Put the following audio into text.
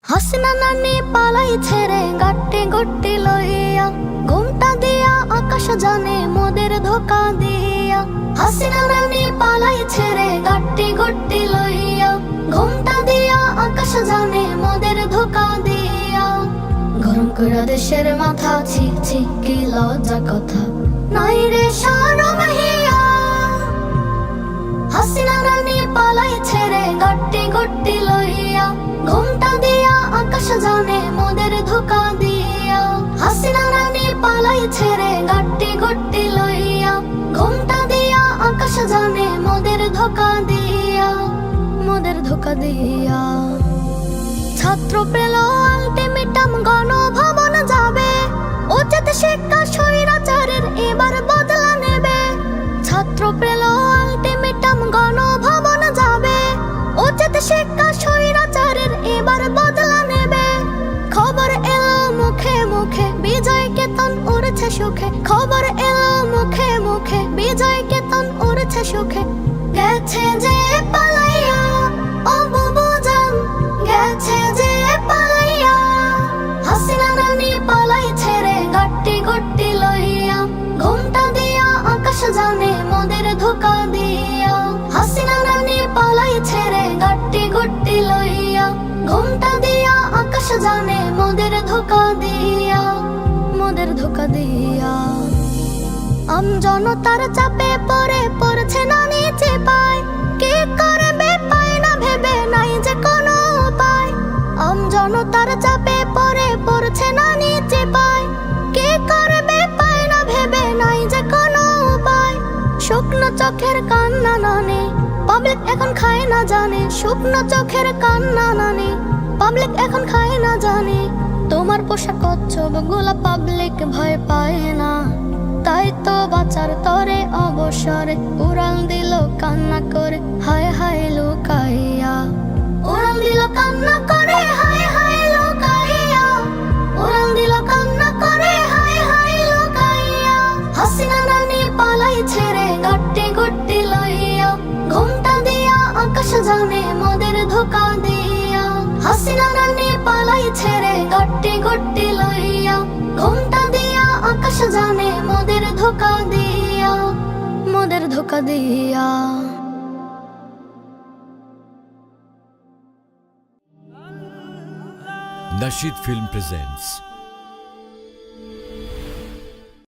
হাসিনা নানি পালাইছে রে গাট্টি গট্টি লইয়া, ঘুমটা দিয়া আকাশ জানে মোদের ধোকা দিয়া। হাসিনা নানি পালাইছে রে গাট্টি গট্টি লইয়া, ঘুমটা দিয়া আকাশ জানে মোদের ধোকা দিয়া। গরম কইরা দেশের মাথা, ছি ছি কি লজ্জা কথা, নাই রে শরম হিয়া। হাসিনা নানি পালাইছে রে গাট্টি গট্টি লইয়া, ঘুমটা দিয়া আকাশ জানে মোদের ধোকা দিয়া। হাসিনা নানি পালাইছে রে গাট্টি গট্টি লইয়া, ঘুমটা দিয়া আকাশ জানে মোদের ধোকা দিয়া, মোদের ধোকা দিয়া। ছাত্র পেল আলটিমেটাম, গণভবন যাবে, উচিত শিক্ষা স্বৈরাচারের এবার বদলা নেবে। ছাত্র পেল আলটিমেটাম, গণভবন যাবে, উচিত শিক্ষা স্বৈরাচারের এবার বদলা নেবে। খবর এলো মুখে মুখে, বিজয় কেতন উড়ছে সুখে। খবর এলো মুখে মুখে, বিজয় কেতন উড়ছে সুখে। গেছে যে পালাইয়া ও বুবু জান, গেছে যে পালাইয়া। হাসিনা নানি পালাইছে রে গাট্টি গট্টি লইয়া, ঘুমটা দিয়া আকাশ জানে মোদের ধোকা দিয়া। হাসিনা নানি পালাইছে রে গাট্টি গট্টি লইয়া, ঘুমটা দিয়া আকাশ জানে মোদের ধোকা দিয়া, মোদের ধোকা দিয়া। জনতার চাপে পড়ে পড়ছে না নিচে পায়, কি করবে পায় না ভেবে নাই যে কোনো উপায়। জনতার চাপে পড়ে পড়ছে না নিচে পায়, কি করবে পায় না ভেবে নাই যে কোনো উপায়। শুকনো চোখের কান্না নানে, পাবলিক এখন খায় না জানে। শুকনো চোখের কান্না নানে, পাবলিক এখন খায় না জানে। তোমার পোশাক কচ্ছপ গুলা পাবলিক ভয় পায় না, তাই তো বাঁচার তরে অবসরে উড়াল দিল কান্না করে হায় হায় লুকাইয়া। উড়াল দিল কান্না করে হায় হায় লুকাইয়া, উড়াল দিল কান্না করে হায় হায় লুকাইয়া। হাসিনা নানি পালাইছে রে গাট্টি গট্টি লইয়া, ঘুমটা দিয়া আকাশ জানে মোদের ধোকা দিয়া। হাসিনা নানি পালাইছে রে গাট্টি গট্টি লইয়া, ঘুমটা দিয়া আকাশ জানে মোদের ধোকা দিয়া, মোদের ধোকা দিয়া। Nasheed Film presents